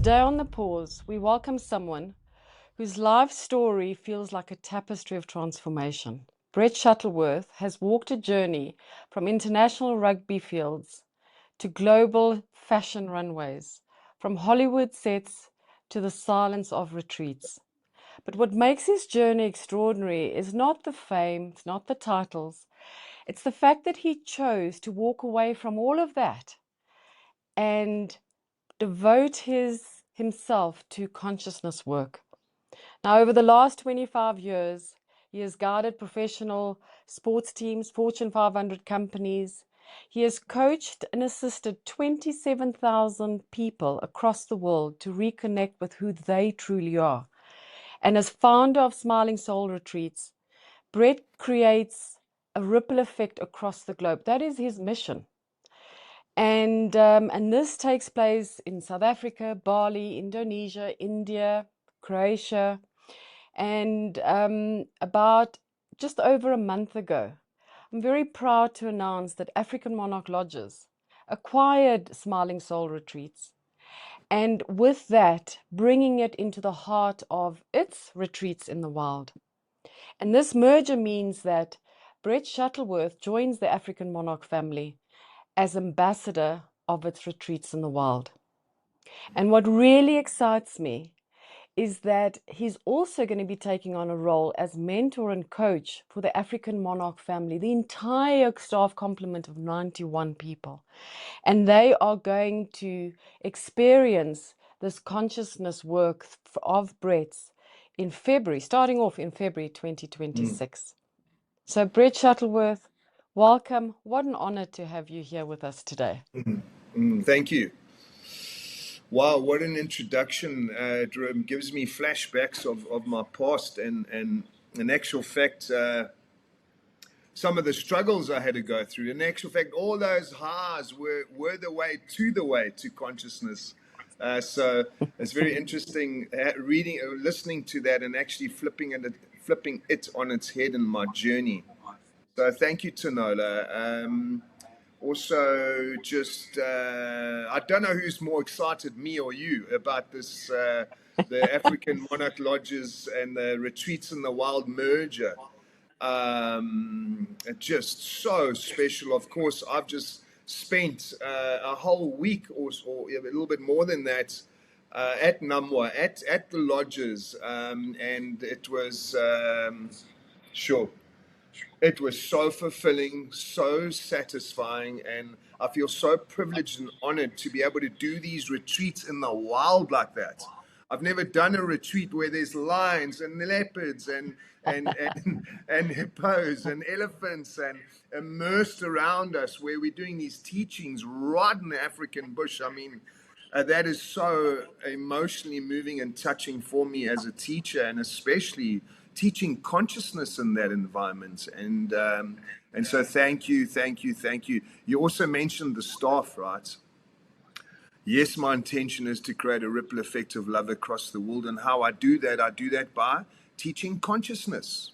Today on The Pause, we welcome someone whose life story feels like a tapestry of transformation. Brett Shuttleworth has walked a journey from international rugby fields to global fashion runways, from Hollywood sets to the silence of retreats. But what makes his journey extraordinary is not the fame, it's not the titles, it's the fact that he chose to walk away from all of that and devote himself to consciousness work. Now, over the last 25 years, he has guided professional sports teams, Fortune 500 companies. He has coached and assisted 27,000 people across the world to reconnect with who they truly are. And as founder of Smiling Soul Retreats, Brett creates a ripple effect across the globe. That is his mission. And this takes place in South Africa, Bali, Indonesia, India, Croatia. And about just over a month ago, I'm very proud to announce that African Monarch Lodges acquired Smiling Soul Retreats. And with that, bringing it into the heart of its retreats in the wild. And this merger means that Brett Shuttleworth joins the African Monarch family as ambassador of its retreats in the wild. And what really excites me is that he's also going to be taking on a role as mentor and coach for the African Monarch family, the entire staff complement of 91 people. And they are going to experience this consciousness work of Brett's in February, starting off in February 2026. So Brett Shuttleworth, welcome. What an honor to have you here with us today. Thank you. Wow, what an introduction. It gives me flashbacks of my past and in actual fact, some of the struggles I had to go through. In actual fact, all those highs were the way to consciousness. So it's very interesting listening to that and actually flipping it on its head in my journey. So thank you, Tinolla. Also, just I don't know who's more excited, me or you, about this the African Monarch Lodges and the retreats in the wild merger. Just so special. Of course, I've just spent a whole week or a little bit more than that at Namwa, at the lodges, and it was sure. It was so fulfilling, so satisfying, and I feel so privileged and honored to be able to do these retreats in the wild like that. I've never done a retreat where there's lions and leopards and hippos and elephants and immersed around us, where we're doing these teachings right in the African bush. I mean, that is so emotionally moving and touching for me as a teacher, and especially teaching consciousness in that environment. And so thank you. You also mentioned the staff, right? Yes, my intention is to create a ripple effect of love across the world. And how I do that by teaching consciousness.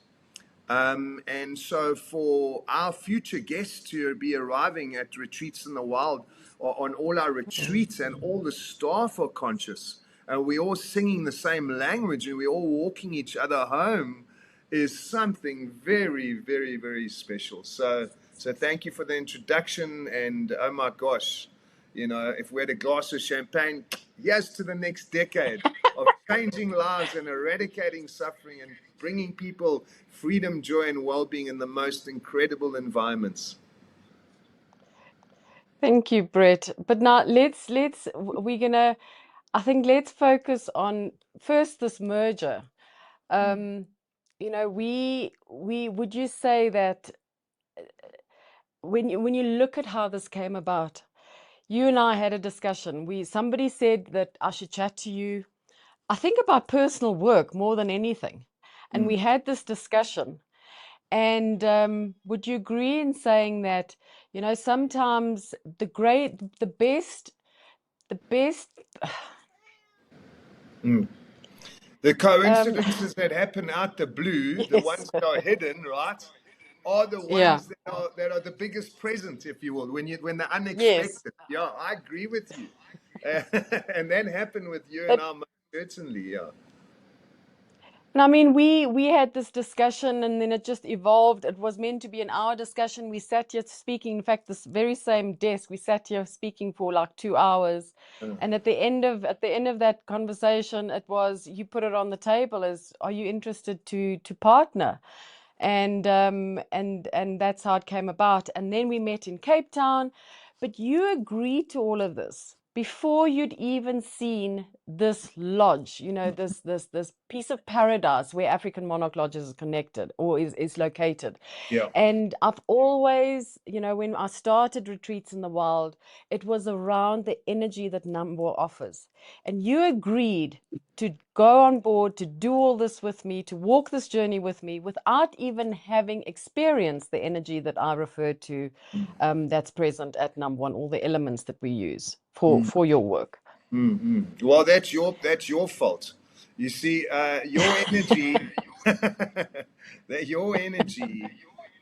And so for our future guests to be arriving at retreats in the wild, or on all our retreats, and all the staff are conscious, and we're all singing the same language, and we're all walking each other home, is something very, very, very special. So thank you for the introduction. And oh my gosh, if we had a glass of champagne, yes, to the next decade of changing lives and eradicating suffering and bringing people freedom, joy, and well-being in the most incredible environments. Thank you, Brett. But now let's focus on first this merger. We would you say that when you look at how this came about, you and I had a discussion. Somebody said that I should chat to you, I think, about personal work more than anything. And we had this discussion. And would you agree in saying that, sometimes the best The coincidences that happen out the blue, the ones that are hidden, right, are the ones that are the biggest present, if you will, when the unexpected. Yes. Yeah, I agree with you. And that happened with you and But I, most certainly, yeah. and I mean, we had this discussion, and then it just evolved. It was meant to be an hour discussion. We sat here speaking. In fact, this very same desk, we sat here speaking for like 2 hours. Uh, And at the end of that conversation, it was you put it on the table as, are you interested to partner? And that's how it came about. And then we met in Cape Town, but you agreed to all of this before you'd even seen this lodge, this piece of paradise where African Monarch Lodges is connected or is located. yeah. And I've always, when I started retreats in the wild, it was around the energy that Nambo offers. And you agreed to go on board, to do all this with me, to walk this journey with me without even having experienced the energy that I referred to, that's present at number one, all the elements that we use for your work. Well, that's your fault. You see, your energy, that your energy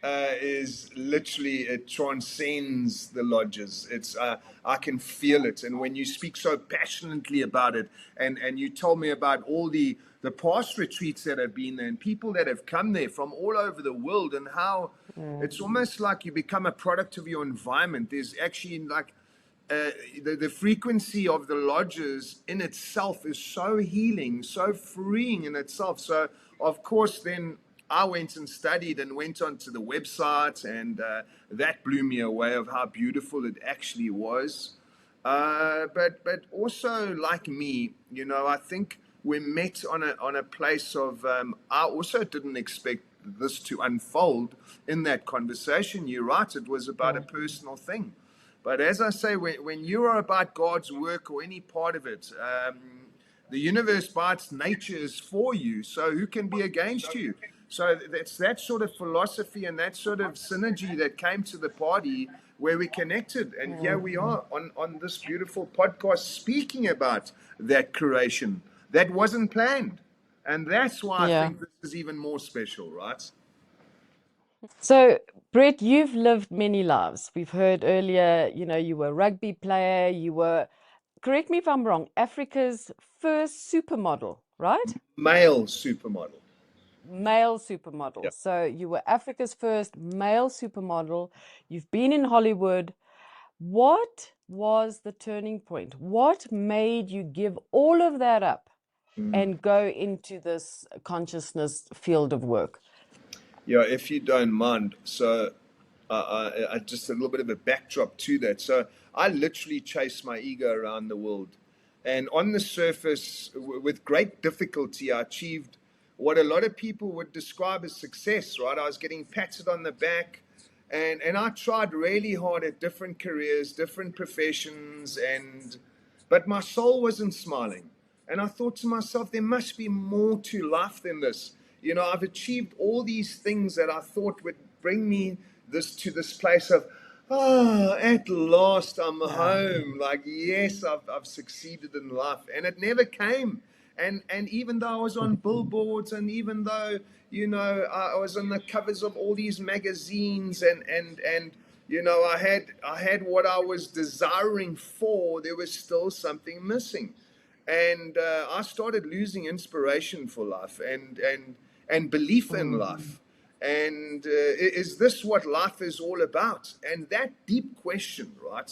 is literally, it transcends the lodges. It's I can feel it, and when you speak so passionately about it, and you told me about all the past retreats that have been there, and people that have come there from all over the world, and how it's almost like you become a product of your environment. There's actually like the frequency of the lodges in itself is so healing, so freeing in itself. So, of course, then I went and studied and went onto the website, and that blew me away of how beautiful it actually was. But also, like me, I think we met on a place of. I also didn't expect this to unfold in that conversation. You're right; it was about a personal thing. But as I say, when you are about God's work or any part of it, the universe by its nature is for you. So who can be against you? So that's that sort of philosophy and that sort of synergy that came to the party where we connected. And here we are on this beautiful podcast speaking about that creation that wasn't planned. And that's why I Yeah. think this is even more special, right? So, Brett, you've lived many lives. We've heard earlier, you were a rugby player, you were, correct me if I'm wrong, Africa's first supermodel, right? Male supermodel. Male supermodel. Yeah. So you were Africa's first male supermodel. You've been in Hollywood. What was the turning point? What made you give all of that up and go into this consciousness field of work? Yeah, if you don't mind. So, I just a little bit of a backdrop to that. So, I literally chased my ego around the world. And on the surface, with great difficulty, I achieved what a lot of people would describe as success, right? I was getting patted on the back. And I tried really hard at different careers, different professions, but my soul wasn't smiling. And I thought to myself, there must be more to life than this. I've achieved all these things that I thought would bring me this place of, at last I'm Yeah. home. Like, yes, I've succeeded in life. And it never came. And even though I was on billboards, and even though I was on the covers of all these magazines, and I had what I was desiring for, there was still something missing. And I started losing inspiration for life, and belief in life. And is this what life is all about? And that deep question, right?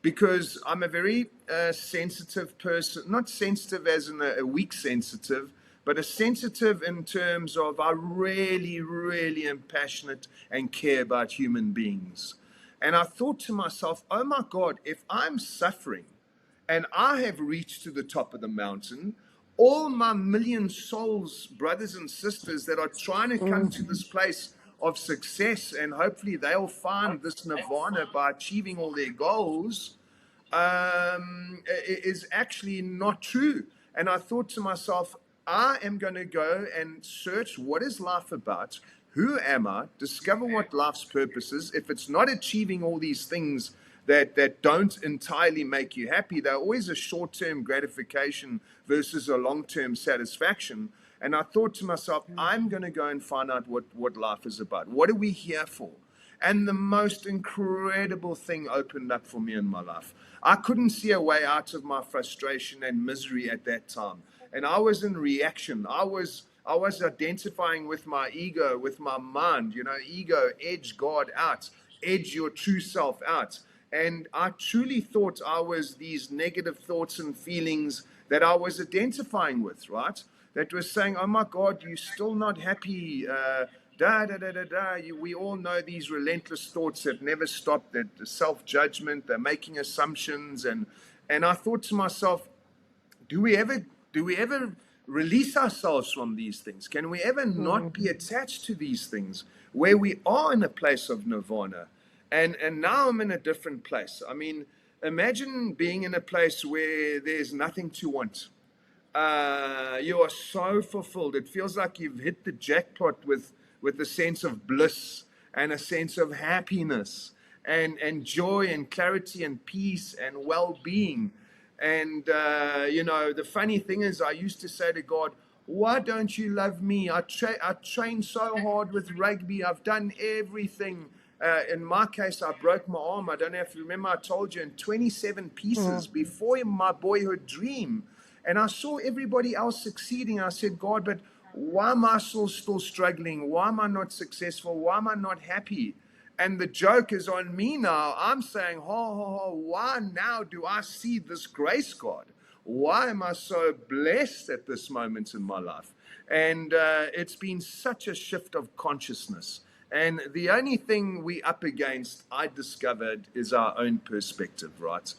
Because I'm a very sensitive person, not sensitive as in a weak sensitive, but a sensitive in terms of I really, really am passionate and care about human beings. And I thought to myself, oh my God, if I'm suffering and I have reached to the top of the mountain, all my million souls, brothers and sisters that are trying to come to this place of success, and hopefully they'll find this nirvana by achieving all their goals, is actually not true. And I thought to myself, I am going to go and search what is life about. Who am I? Discover what life's purpose is. If it's not achieving all these things that don't entirely make you happy, they're always a short-term gratification versus a long-term satisfaction. And I thought to myself, I'm going to go and find out what life is about. What are we here for? And the most incredible thing opened up for me in my life. I couldn't see a way out of my frustration and misery at that time. And I was in reaction. I was identifying with my ego, with my mind, ego, edge God out, edge your true self out. And I truly thought I was these negative thoughts and feelings that I was identifying with, right? That was saying, oh my God, you're still not happy. Da da da da da. We all know these relentless thoughts that never stop. That self-judgment. They're making assumptions, and I thought to myself, do we ever release ourselves from these things? Can we ever not be attached to these things where we are in a place of nirvana? And now I'm in a different place. I mean, imagine being in a place where there's nothing to want. You are so fulfilled. It feels like you've hit the jackpot with a sense of bliss and a sense of happiness and joy and clarity and peace and well-being. And the funny thing is, I used to say to God, why don't you love me? I trained so hard with rugby. I've done everything. In my case, I broke my arm. I don't know if you remember, I told you, in 27 pieces before my boyhood dream. And I saw everybody else succeeding. I said, God, but why am I still struggling? Why am I not successful? Why am I not happy? And the joke is on me now. I'm saying, why now do I see this grace, God? Why am I so blessed at this moment in my life? And it's been such a shift of consciousness. And the only thing we up against, I discovered, is our own perspective, right?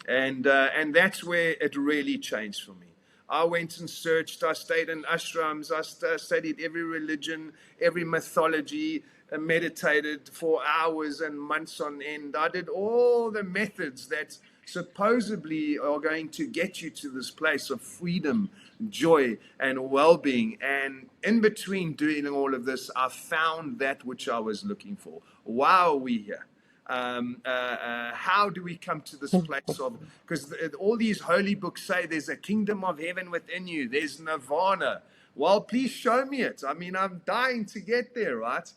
And that's where it really changed for me. I went and searched. I stayed in ashrams. I studied every religion, every mythology, meditated for hours and months on end. I did all the methods that supposedly are going to get you to this place of freedom, joy, and well-being. And in between doing all of this, I found that which I was looking for. Why are we here? How do we come to this place of, because all these holy books say there's a kingdom of heaven within you, there's nirvana. Well, please show me it. I mean, I'm dying to get there, right?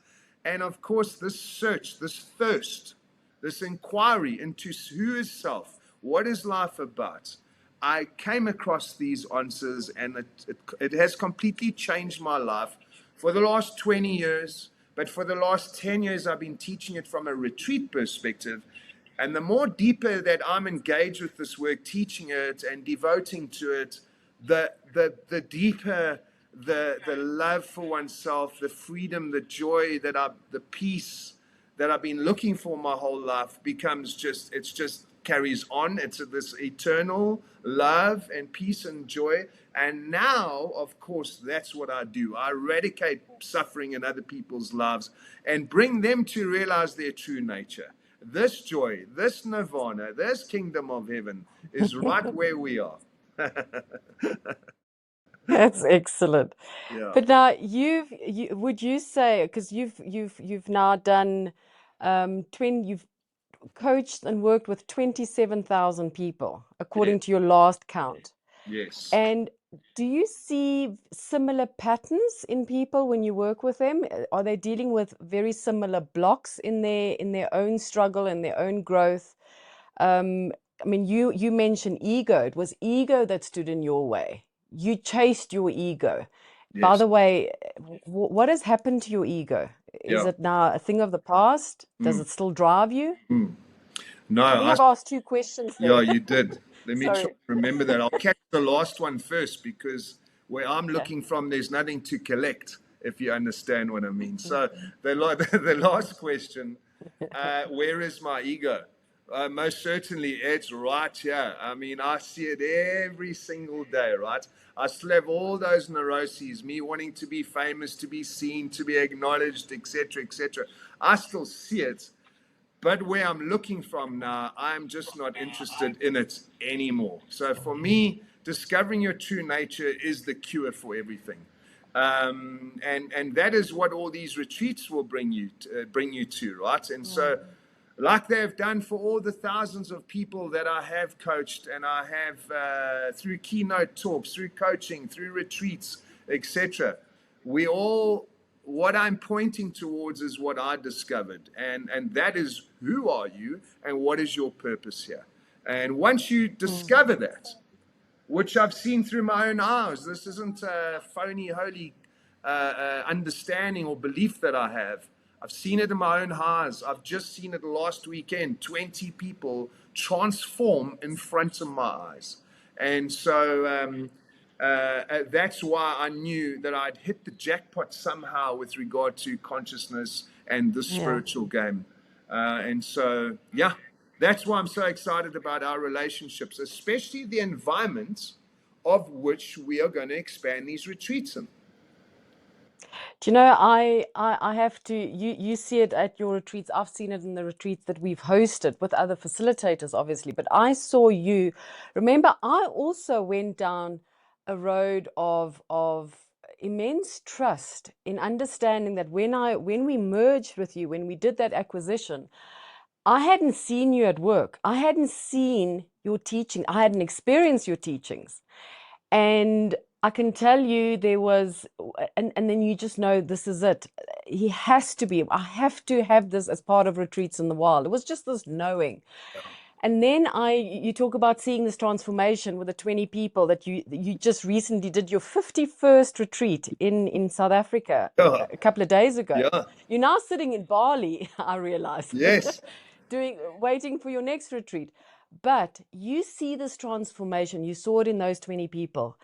And of course, this search, this thirst, this inquiry into who is self, what is life about, I came across these answers, and it has completely changed my life for the last 20 years. But for the last 10 years, I've been teaching it from a retreat perspective. And the more deeper that I'm engaged with this work, teaching it and devoting to it, the deeper the love for oneself, the freedom, the joy, the peace that I've been looking for my whole life becomes just carries on. It's this eternal love and peace and joy. And now, of course, that's what I do. I eradicate suffering in other people's lives and bring them to realize their true nature. This joy, this nirvana, this kingdom of heaven is right where we are. That's excellent. Yeah. But now would you say, because you've now done 20, you've coached and worked with 27,000 people, Yeah. according to your last count. Yes. And do you see similar patterns in people when you work with them? Are they dealing with very similar blocks in their own struggle and their own growth? I mean, you mentioned ego. It was ego that stood in your way. You chased your ego. By Yes. the way, what has happened to your ego? Is Yeah. it now a thing of the past? Does Mm. it still drive you? No, I think I've asked two questions yeah, there. you did. Let me try Sorry. to remember that. I'll catch the last one first, because where I'm Okay. looking from, there's nothing to collect, if you understand what I mean. So the last question, where is my ego? Most certainly, it's right here. I mean, I see it every single day, right? I still have all those neuroses, me wanting to be famous, to be seen, to be acknowledged, etc., etc. I still see it. But where I'm looking from now, I'm just not interested in it anymore. So for me, discovering your true nature is the cure for everything. And that is what all these retreats will bring you to, right? And so, like they have done for all the thousands of people that I have coached, and I have through keynote talks, through coaching, through retreats, etc. We all what I'm pointing towards is what I discovered, and that is, who are you and what is your purpose here? And once you Mm. discover that, which I've seen through my own eyes, this isn't a phony, holy understanding or belief that I have. I've seen it in my own eyes. I've just seen it last weekend. 20 people transform in front of my eyes. And so that's why I knew that I'd hit the jackpot somehow with regard to consciousness and the Yeah. spiritual game. And so, yeah, that's why I'm so excited about our relationships, especially the environment of which we are going to expand these retreats in. Do you know, I have to, you see it at your retreats. I've seen it in the retreats that we've hosted with other facilitators, obviously. But I saw you. Remember, I also went down a road of immense trust in understanding that when we merged with you, when we did that acquisition, I hadn't seen you at work. I hadn't seen your teaching. I hadn't experienced your teachings. And I can tell you there was, and then you just know this is it. He has to be, I have to have this as part of retreats in the wild. It was just this knowing. And then you talk about seeing this transformation with the 20 people that you just recently did your 51st retreat in South Africa Yeah, a couple of days ago. yeah, You're now sitting in Bali, I realize, yes, waiting for your next retreat. But you see this transformation. You saw it in those 20 people.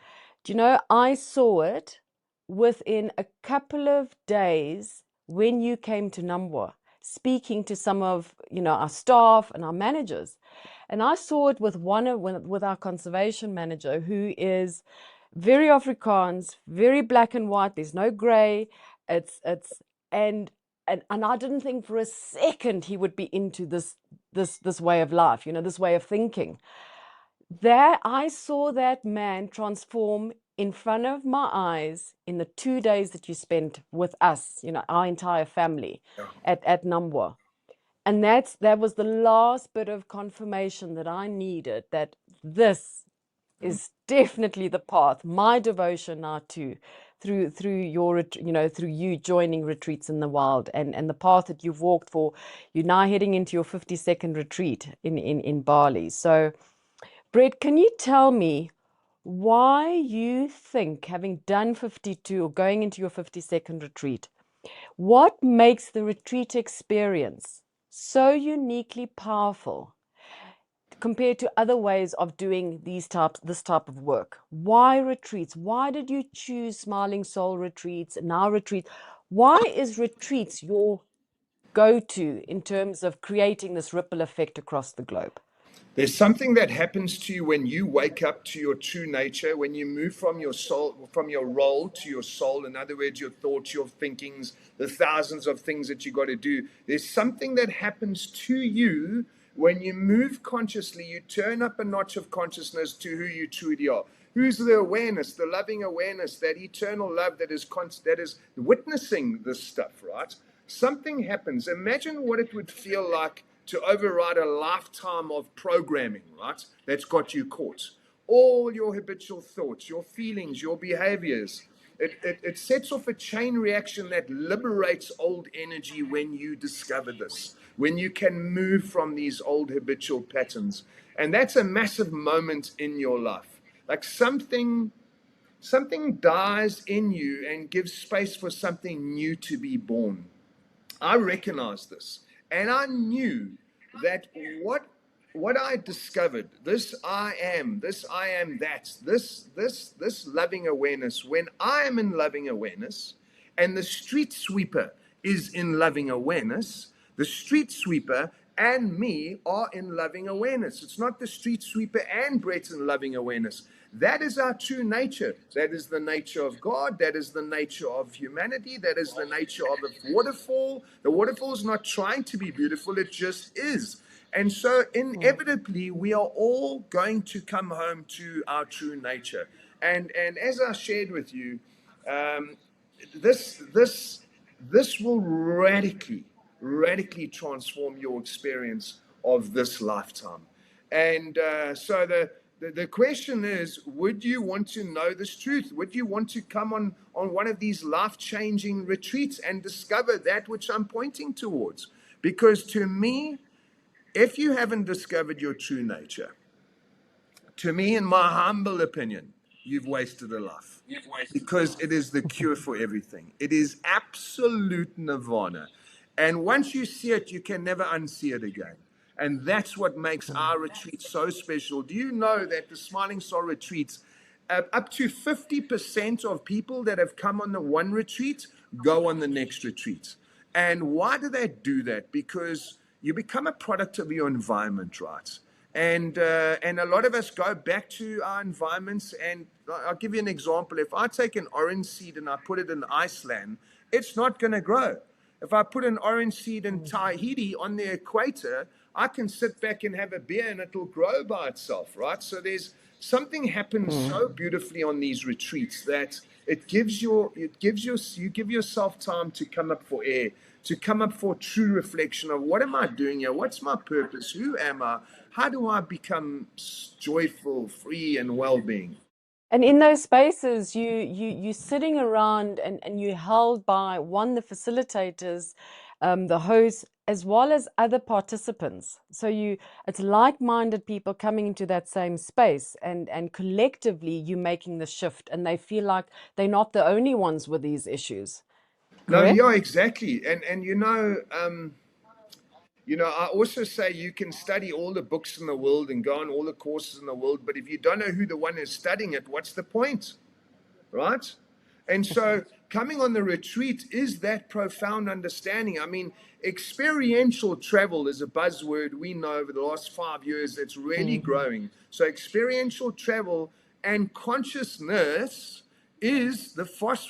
Do you know, I saw it within a couple of days when you came to Namwa, speaking to some of, our staff and our managers. And I saw it with our conservation manager, who is very Afrikaans, very black and white. There's no gray. It's and and I didn't think for a second he would be into this way of life, this way of thinking. There, I saw that man transform in front of my eyes in the 2 days that you spent with us, our entire family yeah. at Namwa. And that was the last bit of confirmation that I needed, that this is definitely the path. My devotion now too, through through you joining retreats in the wild, and the path that you've walked for. You're now heading into your 52nd retreat in Bali. So, Brett, can you tell me why you think, having done 52 or going into your 52nd retreat, what makes the retreat experience so uniquely powerful compared to other ways of doing this type of work? Why retreats? Why did you choose Smiling Soul retreats and now retreats? Why is retreats your go-to in terms of creating this ripple effect across the globe? There's something that happens to you when you wake up to your true nature, when you move from your soul, from your role to your soul. In other words, your thoughts, your thinkings, the thousands of things that you got to do. There's something that happens to you when you move consciously. You turn up a notch of consciousness to who you truly are. Who's the awareness, the loving awareness, that eternal love that is witnessing this stuff, right? Something happens. Imagine what it would feel like to override a lifetime of programming, right? That's got you caught. All your habitual thoughts, your feelings, your behaviors. It sets off a chain reaction that liberates old energy when you discover this, when you can move from these old habitual patterns. And that's a massive moment in your life. Like something dies in you and gives space for something new to be born. I recognized this, and I knew that what I discovered, this I am that, this loving awareness. When I am in loving awareness, and the street sweeper is in loving awareness, the street sweeper and me are in loving awareness. It's not the street sweeper and Brett's in loving awareness. That is our true nature. That is the nature of God. That is the nature of humanity. That is the nature of a waterfall. The waterfall is not trying to be beautiful, it just is. And so, Mm. inevitably, we are all going to come home to our true nature. And as I shared with you, um, this this this will radically transform your experience of this lifetime. And so the question is, would you want to know this truth? Would you want to come on one of these life-changing retreats and discover that which I'm pointing towards? Because to me, if you haven't discovered your true nature, to me, in my humble opinion, you've wasted a life, because it is the cure for everything. It is absolute nirvana. And once you see it, you can never unsee it again. And that's what makes our retreat so special. Do you know that the Smiling Soul retreats, up to 50% of people that have come on the one retreat go on the next retreat? And why do they do that? Because you become a product of your environment, right? And a lot of us go back to our environments. And I'll give you an example. If I take an orange seed and I put it in Iceland, it's not going to grow. If I put an orange seed in Tahiti on the equator, I can sit back and have a beer and it'll grow by itself, right? So there's something happens so beautifully on these retreats that you give yourself time to come up for air, to come up for true reflection of, what am I doing here? What's my purpose? Who am I? How do I become joyful, free, and well-being? And in those spaces, you're sitting around and you're held by the facilitators, the hosts, as well as other participants. So it's like-minded people coming into that same space, and collectively you're making the shift, and they feel like they're not the only ones with these issues. No, Correct? yeah, exactly. And I also say you can study all the books in the world and go on all the courses in the world, but if you don't know who the one is studying it, what's the point? Right? And so coming on the retreat is that profound understanding. I mean, experiential travel is a buzzword we know over the last 5 years that's really growing. So experiential travel and consciousness is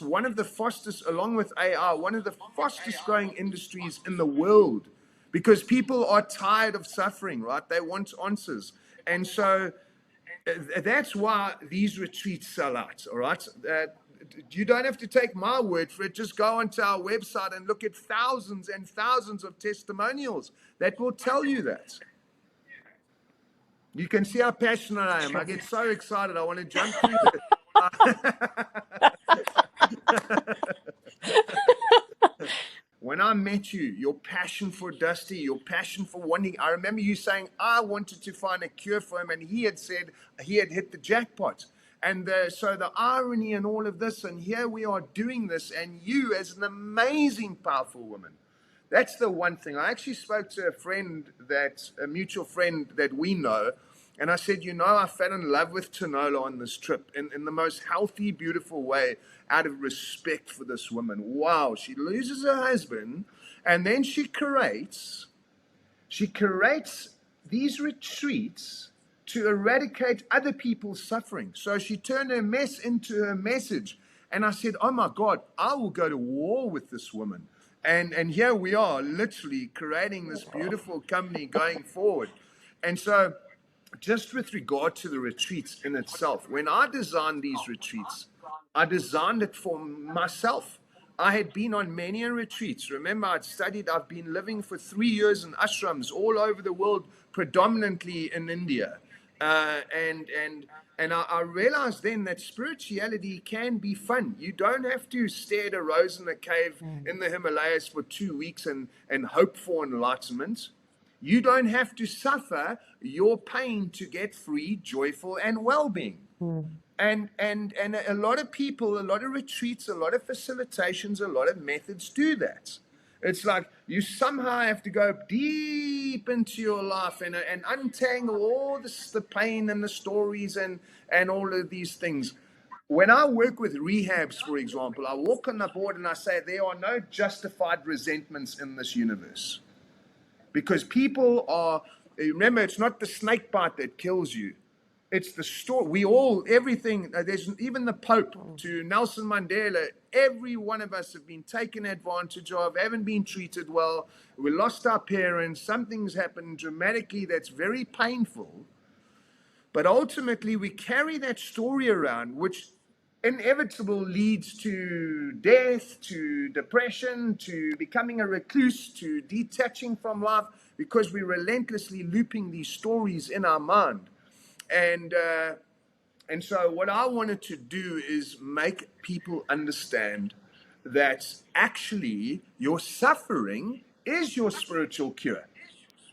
one of the fastest, along with AI, one of the fastest growing industries in the world, because people are tired of suffering, right? They want answers. And so that's why these retreats sell out, all right? You don't have to take my word for it. Just go onto our website and look at thousands and thousands of testimonials that will tell you that. You can see how passionate I am. I get so excited. I want to jump through the... When I met you, your passion for Dusty, your passion for wanting, I remember you saying, I wanted to find a cure for him, and he had said he had hit the jackpot. And so the irony in all of this, and here we are doing this, and you as an amazing, powerful woman. That's the one thing. I actually spoke to a mutual friend that we know, and I said, I fell in love with Tinolla on this trip in the most healthy, beautiful way, out of respect for this woman. Wow, she loses her husband, and then she curates these retreats to eradicate other people's suffering. So she turned her mess into her message. And I said, oh my God, I will go to war with this woman. And here we are, literally creating this beautiful company going forward. And so, just with regard to the retreats in itself, when I designed these retreats, I designed it for myself. I had been on many retreats. Remember, I've been living for 3 years in ashrams all over the world, predominantly in India. And I realized then that spirituality can be fun. You don't have to stare at a rose in a cave in the Himalayas for 2 weeks and hope for enlightenment. You don't have to suffer your pain to get free, joyful, and well-being. And a lot of people, a lot of retreats, a lot of facilitations, a lot of methods do that. It's like you somehow have to go deep into your life and untangle all the pain and the stories and all of these things. When I work with rehabs, for example, I walk on the board and I say there are no justified resentments in this universe. Because people are, remember, it's not the snake bite that kills you. It's the story. Everything, there's even the Pope to Nelson Mandela, every one of us have been taken advantage of, haven't been treated well. We lost our parents. Something's happened dramatically that's very painful. But ultimately, we carry that story around, which inevitable leads to death, to depression, to becoming a recluse, to detaching from life, because we're relentlessly looping these stories in our mind. And so what I wanted to do is make people understand that actually your suffering is your spiritual cure.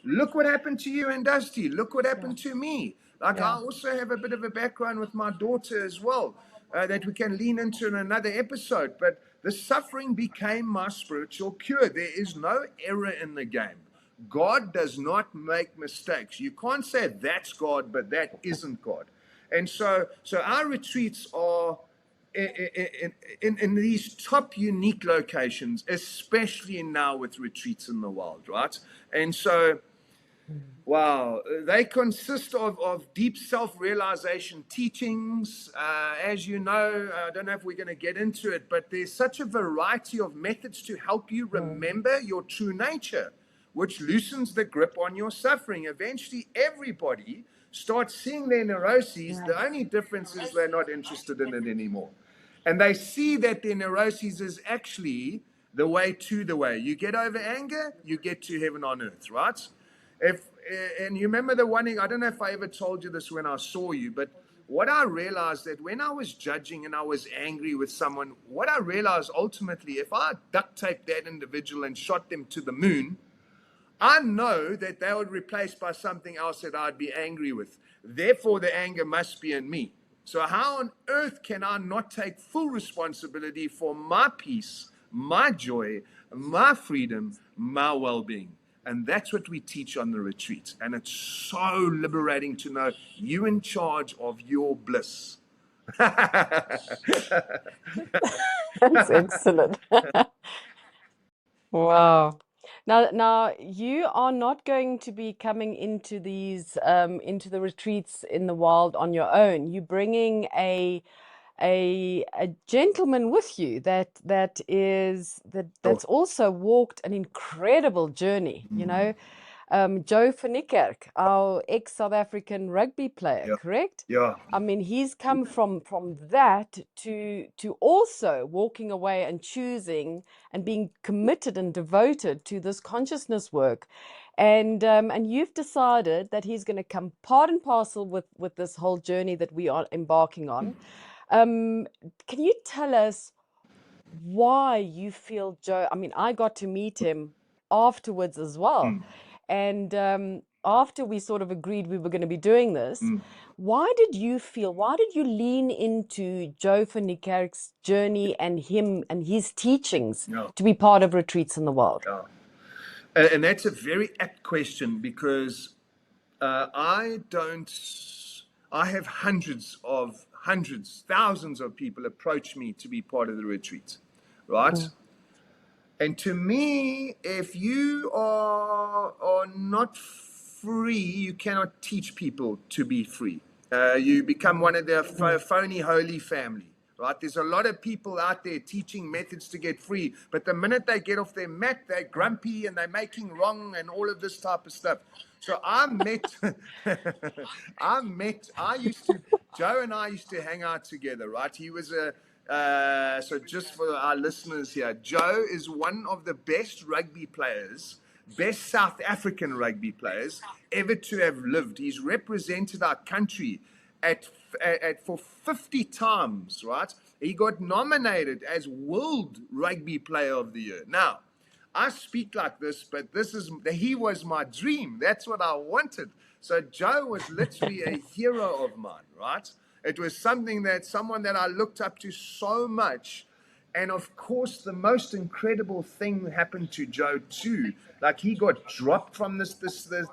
Look what happened to you and Dusty. Look what Yeah. happened to me. Like, I Yeah. also have a bit of a background with my daughter as well, that we can lean into in another episode. But the suffering became my spiritual cure. There is no error in the game. God does not make mistakes. You can't say that's God, but that isn't God. And so our retreats are in these top unique locations, especially now with retreats in the wild, right? And so, wow, they consist of deep self-realization teachings. As you know, I don't know if we're going to get into it, but there's such a variety of methods to help you remember your true nature, which loosens the grip on your suffering. Eventually, everybody starts seeing their neuroses. Yeah. The only difference is they're not interested in it anymore. And they see that their neuroses is actually the way to the way. You get over anger, you get to heaven on earth, right? If and you remember the one thing, I don't know if I ever told you this when I saw you, but what I realized that when I was judging and I was angry with someone, what I realized ultimately, if I duct taped that individual and shot them to the moon, I know that they would replace by something else that I'd be angry with. Therefore, the anger must be in me. So, how on earth can I not take full responsibility for my peace, my joy, my freedom, my well being? And that's what we teach on the retreat. And it's so liberating to know you in charge of your bliss. That's excellent. Wow. Now you are not going to be coming into these into the retreats in the wild on your own. You're bringing a gentleman with you Sure. that's also walked an incredible journey, you know. Joe van Niekerk, our ex-South African rugby player, Yeah. correct? Yeah. I mean, he's come from that to also walking away and choosing and being committed and devoted to this consciousness work. And you've decided that he's going to come part and parcel with this whole journey that we are embarking on. Um, can you tell us why you feel Joe? I mean, I got to meet him afterwards as well. And after we sort of agreed we were going to be doing this, why did you lean into Joe van Niekerk's journey and him and his teachings Yeah. to be part of Retreats in the Wild? Yeah. And that's a very apt question because I have hundreds, thousands of people approach me to be part of the retreat, right? Mm, And to me, if you are not free, you cannot teach people to be free. You become one of the mm, phony holy family, right? There's a lot of people out there teaching methods to get free, but the minute they get off their mat, they're grumpy and they're making wrong and all of this type of stuff. So I used to, Joe and I used to hang out together, right? He was so just for our listeners here, Joe is one of the best rugby players, best South African rugby players ever to have lived. He's represented our country for 50 times, right? He got nominated as World Rugby Player of the Year. Now, I speak like this, but he was my dream. That's what I wanted. So Joe was literally a hero of mine, right? It was someone that I looked up to so much. And of course, the most incredible thing happened to Joe too. Like, he got dropped from the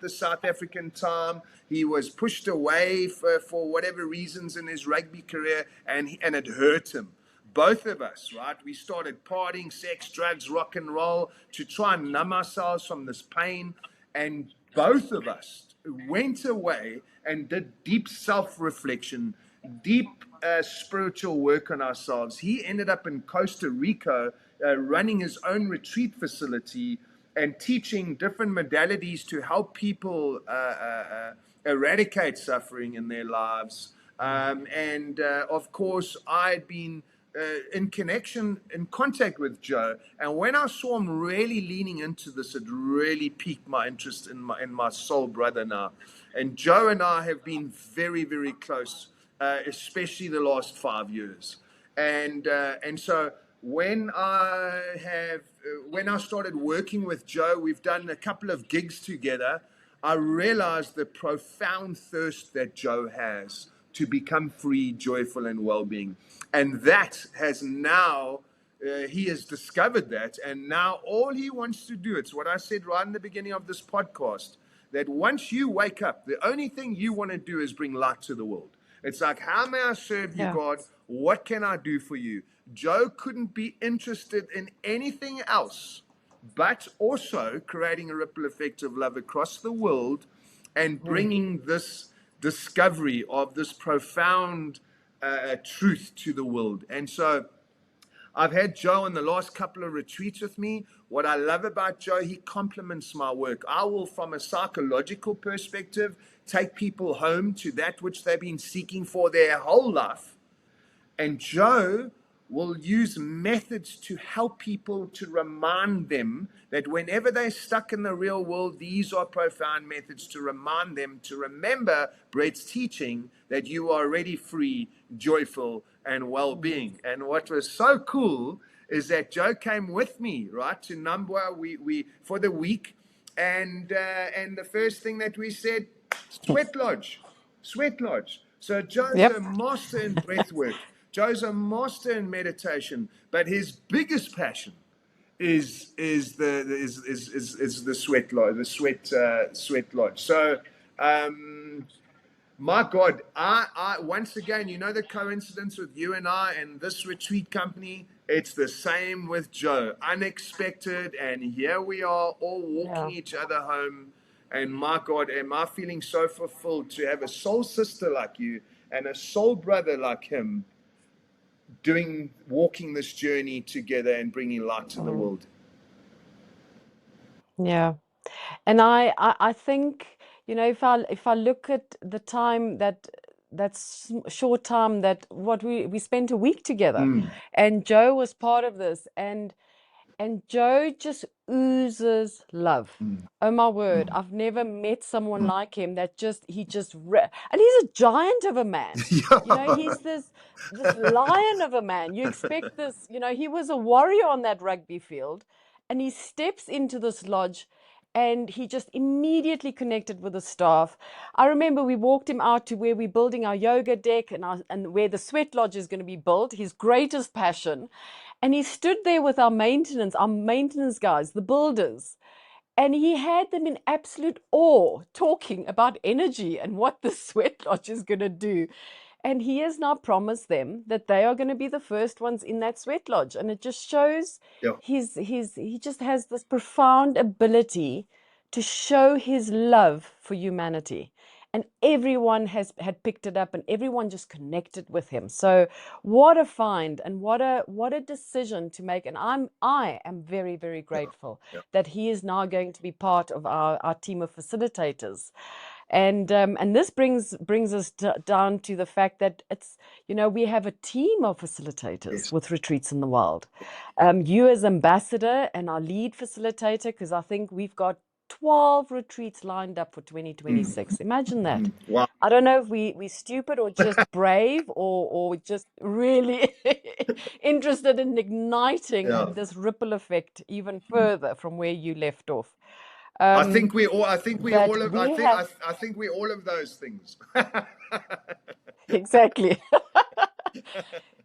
South African team. He was pushed away for whatever reasons in his rugby career, and it hurt him. Both of us, right? We started partying, sex, drugs, rock and roll to try and numb ourselves from this pain. And both of us went away and did deep self-reflection, deep spiritual work on ourselves. He ended up in Costa Rica running his own retreat facility and teaching different modalities to help people eradicate suffering in their lives. And of course, I'd been in connection, in contact with Joe, and when I saw him really leaning into this, it really piqued my interest in my soul brother now. And Joe and I have been very, very close, especially the last 5 years. And so when I started working with Joe, we've done a couple of gigs together. I realized the profound thirst that Joe has to become free, joyful, and well-being, and that has now. He has discovered that, and now all he wants to do, it's what I said right in the beginning of this podcast, that once you wake up, the only thing you want to do is bring light to the world. It's like, how may I serve you, Yeah. God? What can I do for you? Joe couldn't be interested in anything else but also creating a ripple effect of love across the world and bringing this discovery of this profound truth to the world. And so I've had Joe in the last couple of retreats with me. What I love about Joe, he complements my work. I will, from a psychological perspective, take people home to that which they've been seeking for their whole life. And Joe will use methods to help people to remind them that whenever they're stuck in the real world, these are profound methods to remind them to remember Brett's teaching that you are already free, joyful, and well-being. And what was so cool is that Joe came with me, right, to Nambwa we for the week. And the first thing that we said, sweat lodge. So Joe's a Yep. master in breath work. Joe's a master in meditation, but his biggest passion is the sweat lodge, sweat lodge. So, my God, I once again, the coincidence with you and I and this retreat company, it's the same with Joe. Unexpected, and here we are all walking Yeah. each other home. And my God, am I feeling so fulfilled to have a soul sister like you and a soul brother like him walking this journey together and bringing light to the world. Yeah. And I think, if I look at the time that's short time that what we spent a week together, and Joe was part of this, and Joe just oozes love. Oh my word, I've never met someone like him that and he's a giant of a man. He's this lion of a man. You expect this, he was a warrior on that rugby field, and he steps into this lodge and he just immediately connected with the staff. I remember we walked him out to where we're building our yoga deck and where the sweat lodge is going to be built, his greatest passion. And he stood there with our maintenance guys, the builders, and he had them in absolute awe, talking about energy and what the sweat lodge is going to do. And he has now promised them that they are going to be the first ones in that sweat lodge. And it just shows Yeah. he just has this profound ability to show his love for humanity. And everyone had picked it up, and everyone just connected with him. So what a find, and what a decision to make. And I am very, very grateful that he is now going to be part of our team of facilitators. And this brings us down to the fact that it's, we have a team of facilitators with retreats in the wild. You as ambassador and our lead facilitator, because I think we've got 12 retreats lined up for 2026. Imagine that. Wow. I don't know if we're stupid or just brave, or just really interested in igniting this ripple effect even further from where you left off. I think we all of those things. Exactly.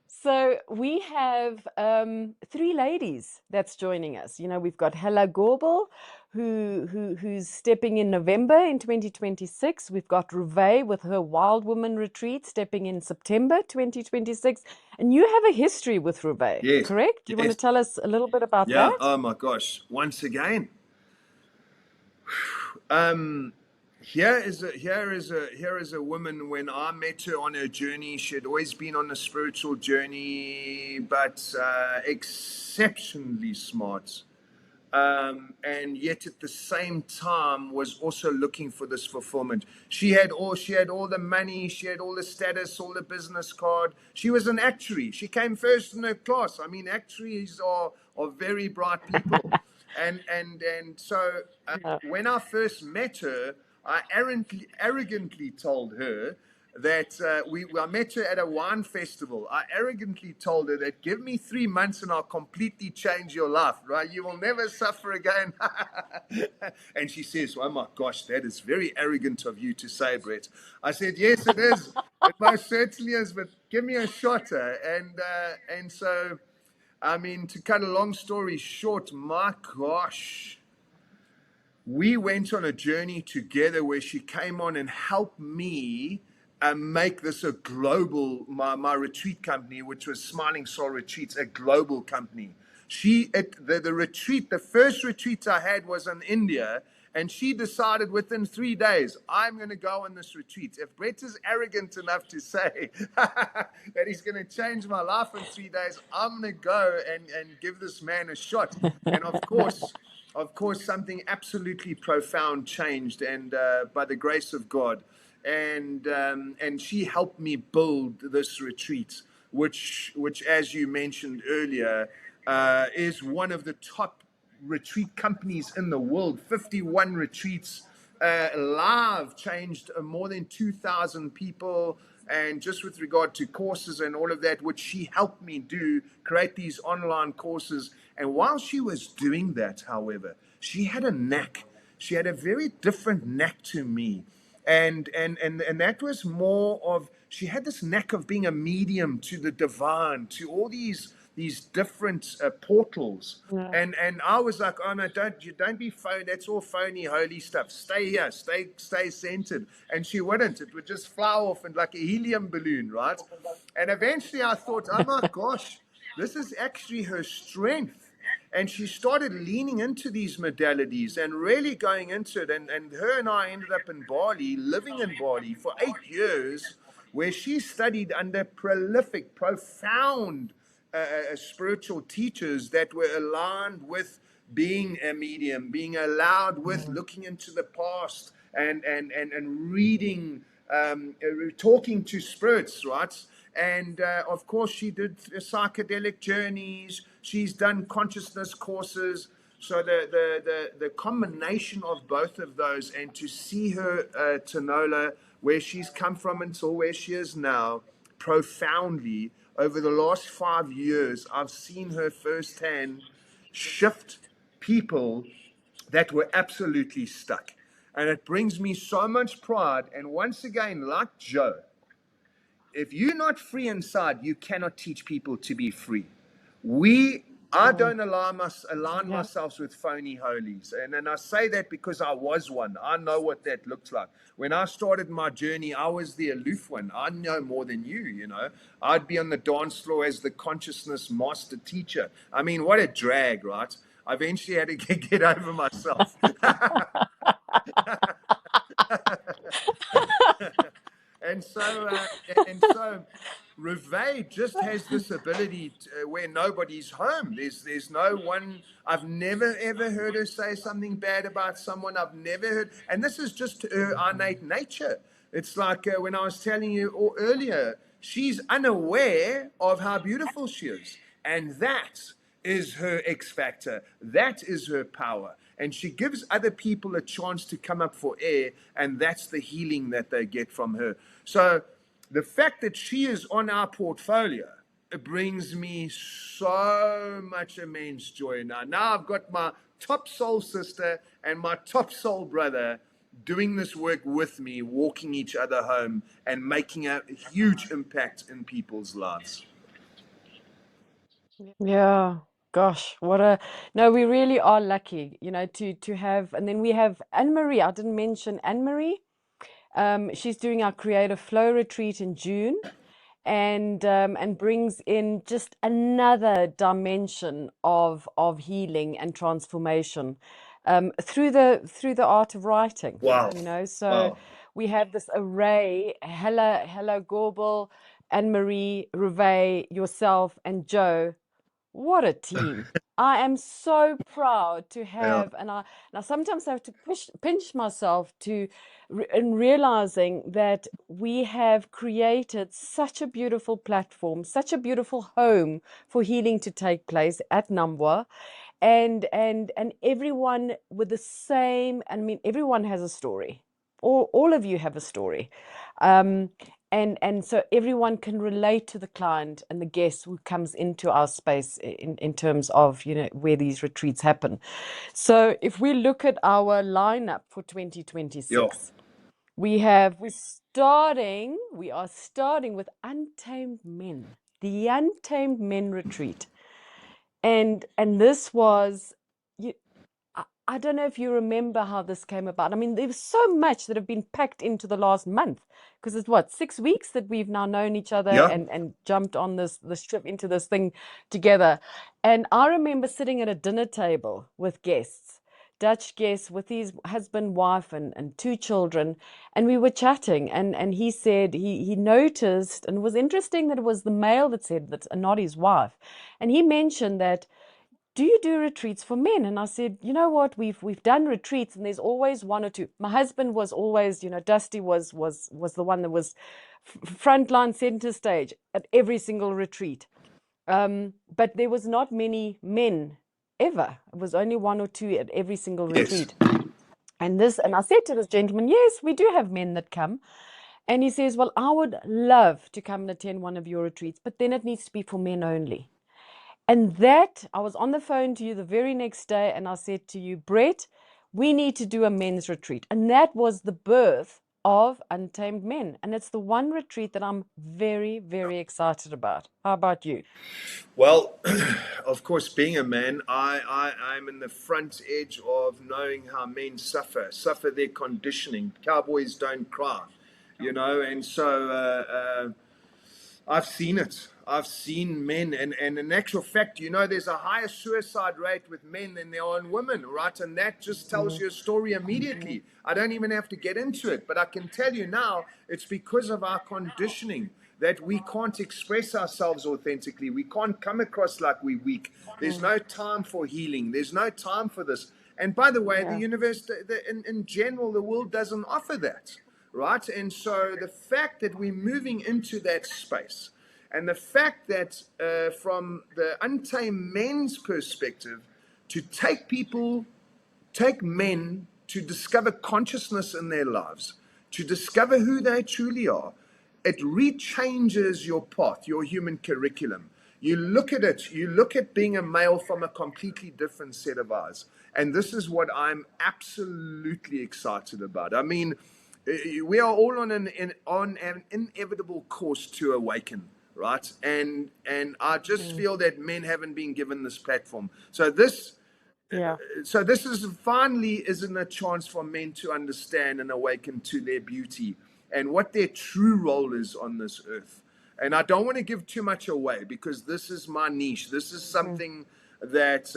So we have 3 ladies that's joining us. We've got Hella Gorbel, who's stepping in November in 2026. We've got Ruve with her Wild Woman Retreat stepping in September 2026. And you have a history with Ruve, correct? Do you want to tell us a little bit about that? Oh my gosh. Once again. Here is a woman. When I met her on her journey, she had always been on a spiritual journey, but exceptionally smart, and yet at the same time was also looking for this fulfillment. She had all the money, she had all the status, all the business card. She was an actuary. She came first in her class. I mean, actuaries are very bright people. And so Yeah. when I first met her, I arrogantly told her that I met her at a wine festival. I arrogantly told her that give me 3 months and I'll completely change your life, right? You will never suffer again. And she says, oh my gosh, that is very arrogant of you to say, Brett. I said, yes, it is. It most certainly is, but give me a shot. And so, I mean, to cut a long story short, my gosh, we went on a journey together where she came on and helped me make this a global, my retreat company, which was Smiling Soul Retreats, a global company. The retreat, the first retreat I had was in India, and she decided within 3 days, I'm going to go on this retreat. If Brett is arrogant enough to say that he's going to change my life in 3 days, I'm going to go and give this man a shot. And of course, something absolutely profound changed, and by the grace of God, and she helped me build this retreat, which as you mentioned earlier, is one of the top retreat companies in the world. 51 retreats live, changed more than 2,000 people. And just with regard to courses and all of that, which she helped me do, create these online courses. And while she was doing that, however, she had a knack. She had a very different knack to me. And that was more of, she had this knack of being a medium to the divine, to all these different portals. Yeah. And I was like, oh no, don't be phony. That's all phony, holy stuff. Stay here, stay centered. And she wouldn't. It would just fly off and like a helium balloon, right? And eventually I thought, oh my gosh, this is actually her strength. And she started leaning into these modalities and really going into it. And her and I ended up in Bali, living in Bali for 8 years, where she studied under prolific, profound spiritual teachers that were aligned with being a medium, being allowed with looking into the past and reading, talking to spirits, right? And of course, she did psychedelic journeys. She's done consciousness courses. So the combination of both of those, and to see her, Tinolla, where she's come from until where she is now, profoundly over the last 5 years, I've seen her firsthand shift people that were absolutely stuck. And it brings me so much pride. And once again, like Joe, if you're not free inside, you cannot teach people to be free. I don't align Yeah. myself with phony holies. And I say that because I was one. I know what that looks like. When I started my journey, I was the aloof one. I know more than you. I'd be on the dance floor as the consciousness master teacher. I mean, what a drag, right? I eventually had to get over myself. And so Reveille just has this ability where nobody's home. There's no one. I've never ever heard her say something bad about someone. I've never heard, and this is just her innate nature. It's like when I was telling you earlier, she's unaware of how beautiful she is, and that is her X factor. That is her power. And she gives other people a chance to come up for air, and that's the healing that they get from her. So the fact that she is on our portfolio, it brings me so much immense joy now. Now I've got my top soul sister and my top soul brother doing this work with me, walking each other home and making a huge impact in people's lives. Yeah. Gosh, what a no, we really are lucky, to have, and then we have Anne Marie. I didn't mention Anne Marie. She's doing our Creative Flow retreat in June, and brings in just another dimension of healing and transformation, through the art of writing. Wow. So Wow. we have this array: Hella Gorbel, Anne Marie, Reveille, yourself, and Joe, What a team. I am so proud to Yeah. have, and I sometimes have to pinch myself in realizing that we have created such a beautiful platform, such a beautiful home for healing to take place at Namwa, and everyone with the same, I mean, everyone has a story. All of you have a story. Um, and so everyone can relate to the client and the guest who comes into our space in terms of, where these retreats happen. So if we look at our lineup for Yeah. 2026, we are starting with Untamed Men, the Untamed Men retreat. And this was, you, I don't know if you remember how this came about. I mean, there was so much that have been packed into the last month, because it's what, 6 weeks that we've now known each other Yeah. and jumped on this trip into this thing together. And I remember sitting at a dinner table with guests, Dutch guests with his husband, wife, and two children, and we were chatting. And he said he noticed, and it was interesting that it was the male that said that, and not his wife. And he mentioned that, do you do retreats for men? And I said, you know what, we've done retreats, and there's always one or two. My husband was always, Dusty was the one that was frontline, center stage at every single retreat. But there was not many men ever. It was only one or two at every single Yes. retreat. And I said to this gentleman, yes, we do have men that come. And he says, well, I would love to come and attend one of your retreats, but then it needs to be for men only. And that, I was on the phone to you the very next day, and I said to you, Brett, we need to do a men's retreat. And that was the birth of Untamed Men. And it's the one retreat that I'm very, very excited about. How about you? Well, of course, being a man, I'm in the front edge of knowing how men suffer their conditioning. Cowboys don't cry, and so I've seen it. I've seen men, and in actual fact, there's a higher suicide rate with men than there are in women, right? And that just tells Mm, you a story immediately. I don't even have to get into it, but I can tell you now it's because of our conditioning that we can't express ourselves authentically. We can't come across like we're weak. There's mm, no time for healing, there's no time for this. And by the way, the yeah. universe, in general, the world doesn't offer that, right? And so the fact that we're moving into that space, and the fact that from the untamed men's perspective, to take men to discover consciousness in their lives, to discover who they truly are, it rechanges your path, your human curriculum. You look at being a male from a completely different set of eyes. And this is what I'm absolutely excited about. I mean, we are all on an inevitable course to awaken, right? And I just Mm, feel that men haven't been given this platform. yeah. So this is finally isn't a chance for men to understand and awaken to their beauty and what their true role is on this earth. And I don't want to give too much away because this is my niche. This is Mm, something that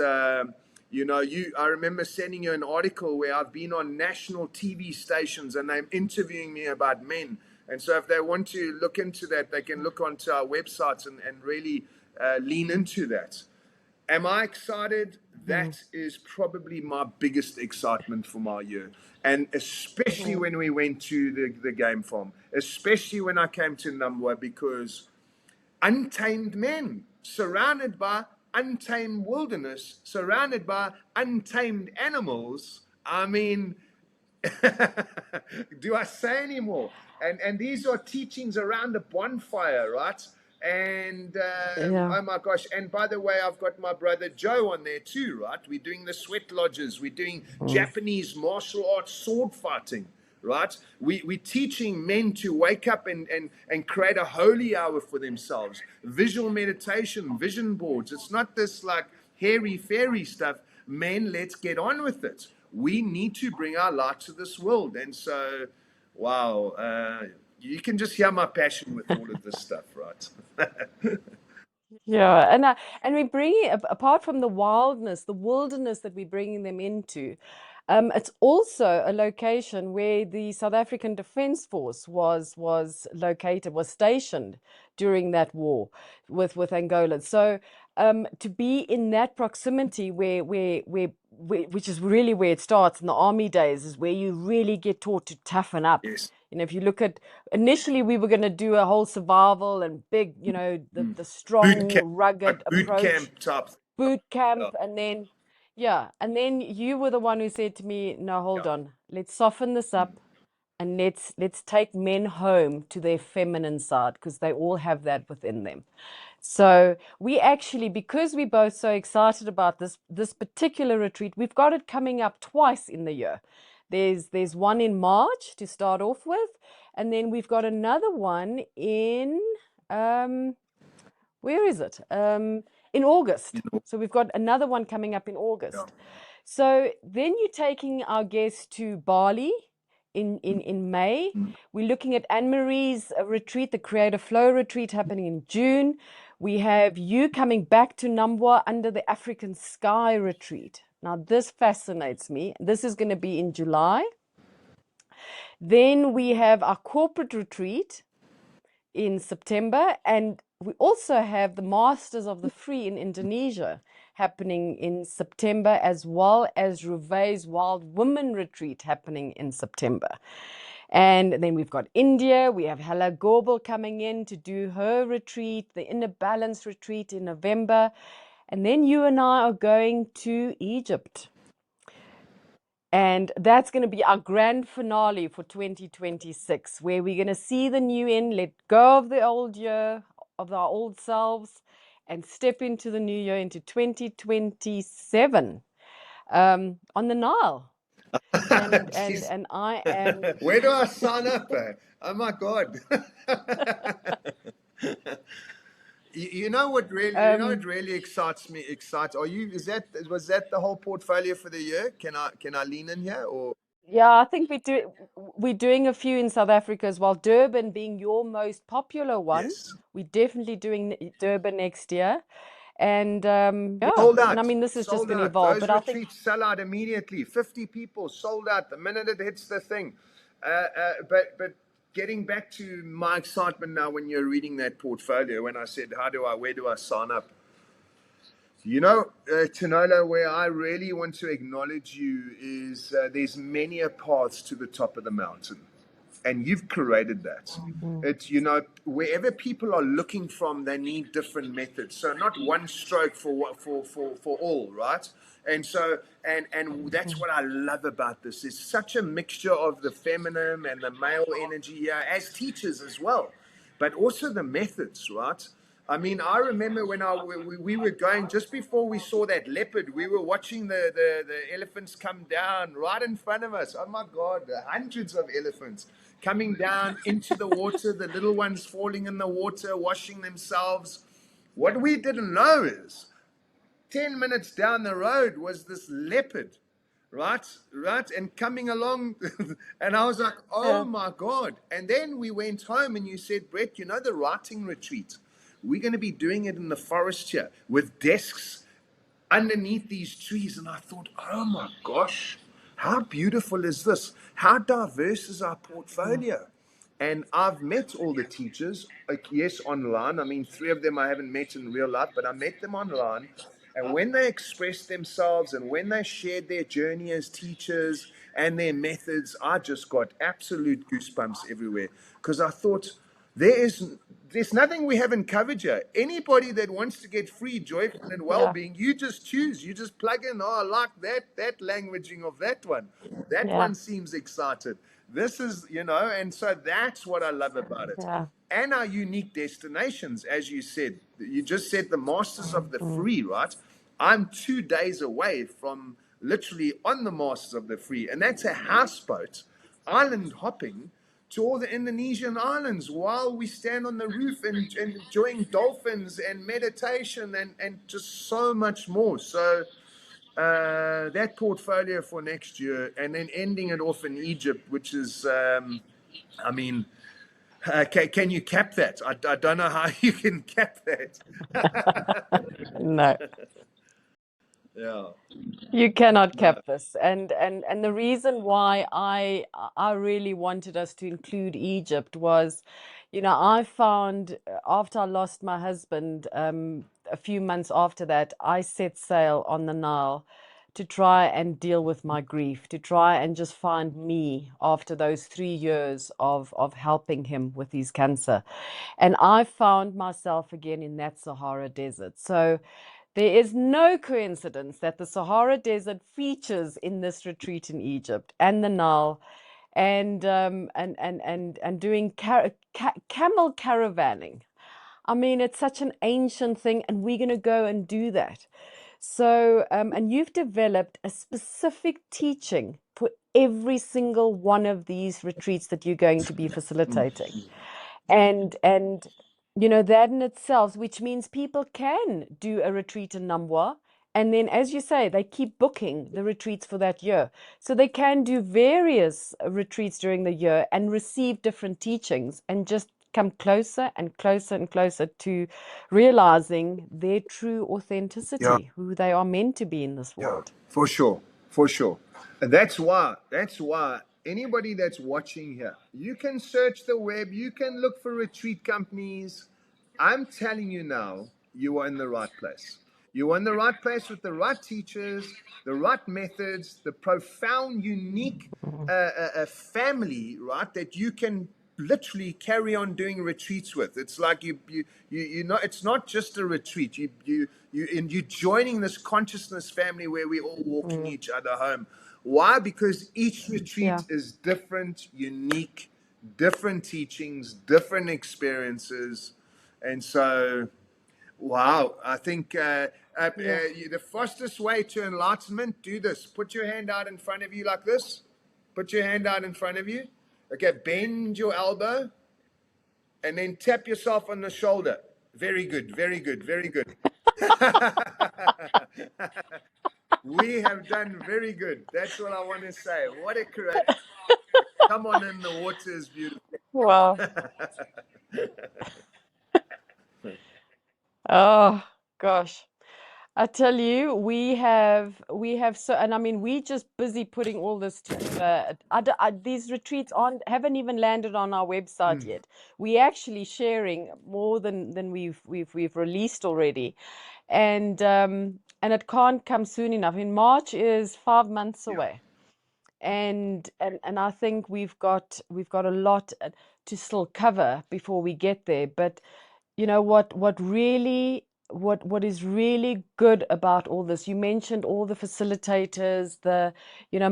I remember sending you an article where I've been on national TV stations and they're interviewing me about men. And so if they want to look into that, they can look onto our websites and really lean into that. Am I excited? mm, That is probably my biggest excitement for my year. And especially mm, when we went to the game farm, especially when I came to Namwa, because untamed men, surrounded by untamed wilderness, surrounded by untamed animals. I mean, do I say anymore? And these are teachings around a bonfire, right? And yeah. oh my gosh! And by the way, I've got my brother Joe on there too, right? We're doing the sweat lodges. We're doing Mm, Japanese martial arts sword fighting, right? We're teaching men to wake up and create a holy hour for themselves. Visual meditation, vision boards. It's not this like hairy fairy stuff. Men, let's get on with it. We need to bring our light to this world. And so, wow, you can just hear my passion with all of this stuff, right? yeah. And we bring it, apart from the wildness, the wilderness that we're bringing them into. It's also a location where the South African Defence Force was located, was stationed during that war with Angola. So to be in that proximity which is really where it starts in the army days, is where you really get taught to toughen up. Yes. You know, if you look at initially, we were going to do a whole survival and big, you know, Mm. the Boot strong, camp, rugged like boot approach, camp type. boot Yeah. camp, and then yeah, and then you were the one who said to me, "No, hold Yeah. on, let's soften this up and let's take men home to their feminine side because they all have that within them." So we actually, because we're both so excited about this particular retreat, we've got it coming up twice in the year. There's one in March to start off with, and then we've got another one in um, where is it? In You August. know, So we've got another one coming up in yeah. August. So then you're taking our guests to Bali in May. Mm. We're looking at Anne Marie's retreat, the Creative Flow retreat happening in June. We have you coming back to Namwa under the African Sky retreat. Now, this fascinates me. This is going to be in July. Then we have our corporate retreat in September, and we also have the Masters of the Free in Indonesia happening in September, as well as Ruve's Wild Women Retreat happening in September. And then we've got India, we have Hala Gobel coming in to do her retreat, the Inner Balance retreat in November. And then you and I are going to Egypt. And that's going to be our grand finale for 2026, where we're going to see the new year, let go of the old year, of our old selves, and step into the new year, into 2027, on the Nile. And and Jeez. and I am, Where do I sign up? Oh my God. You know what um, really excites me, are you, was that the whole portfolio for the year? Can I lean in here or? yeah, I think we're doing a few in South Africa as well. Durban being your most popular one. Yes. We're definitely doing Durban next year. And yeah, Sold and I out. mean, this is just Sold going to out. evolve. Those But I think, retreats sell out immediately. 50 people sold out the minute it hits the thing. But getting back to my excitement now when you're reading that portfolio, when I said, where do I sign up? You know, Tinolla, where I really want to acknowledge you is there's many a paths to the top of the mountain, and you've created that. mm, It's, you know, wherever people are looking from, they need different methods. So not one stroke for all, right? And so and that's mm, what I love about this. There's such a mixture of the feminine and the male energy here as teachers as well, but also the methods, right? I mean, I remember when we were going just before we saw that leopard, we were watching the elephants come down right in front of us. Oh my God, hundreds of elephants coming down into the water, the little ones falling in the water, washing themselves. What we didn't know is 10 minutes down the road was this leopard, right? Right. And coming along. And I was like, oh yeah, my God. And then we went home and you said, Brett, you know, the writing retreat, we're going to be doing it in the forest here with desks underneath these trees. And I thought, oh my gosh, how beautiful is this? How diverse is our mm, portfolio? And I've met all the teachers, like, yes, online. I mean, three of them I haven't met in real life, but I met them online. And when they expressed themselves and when they shared their journey as teachers and their methods, I just got absolute goosebumps everywhere because I thought, there is there's nothing we haven't covered here. Anybody that wants to get free, joyful, and yeah, well-being, you just choose. You just plug in. Oh, I like that languaging of that one. That yeah, one seems excited. This is, you know, and so that's what I love about it. yeah, And our unique destinations, as you said. You just said the Masters of the mm, Free, right? I'm 2 days away from literally on the Masters of the Free, and that's a houseboat, island hopping to all the Indonesian islands while we stand on the roof and enjoying dolphins and meditation and just so much more. So that portfolio for next year, and then ending it off in Egypt, which is, I mean, can you cap that? I don't know how you can cap that. no. Yeah. You cannot No. cap this. And the reason why I really wanted us to include Egypt was, you know, I found after I lost my husband, a few months after that, I set sail on the Nile to try and deal with my grief, to try and just find me after those 3 years of helping him with his cancer. And I found myself again in that Sahara Desert. So there is no coincidence that the Sahara Desert features in this retreat in Egypt and the Nile and doing camel caravanning. I mean, it's such an ancient thing, and we're going to go and do that. So, and you've developed a specific teaching for every single one of these retreats that you're going to be facilitating. And you know that in itself, which means people can do a retreat in Namwa, and then, as you say, they keep booking the retreats for that year. So they can do various retreats during the year and receive different teachings and just come closer and closer and closer to realizing their true Yeah. authenticity, who they are meant to be in this Yeah, world. for sure, for sure. And that's why anybody that's watching here, you can search the web, you can look for retreat companies. I'm telling you now, you are in the right place. You are in the right place with the right teachers, the right methods, the profound, unique Mhm. family, right? That you can literally carry on doing retreats with. It's like you know, it's not just a retreat. You're joining this consciousness family where we're all walking Mm. each other home. Why? Because each Yeah, retreat is different, unique, different teachings, different experiences, and so wow, I think yeah. the fastest way to enlightenment, do this. Put your hand out in front of you like this. Put your hand out in front of you. Okay, bend your elbow and then tap yourself on the shoulder. Very good, very good, very good. We have done very good. That's what I want to say. What a come on in, the water is beautiful. Wow. Oh gosh. I tell you, we have so, and I mean, we just busy putting all this together. These retreats aren't haven't even landed on our website Mm, yet. We're actually sharing more than we've released already, and it can't come soon enough. In March is 5 months yeah. away, and I think we've got a lot to still cover before we get there. But you know what is really good about all this, you mentioned all the facilitators,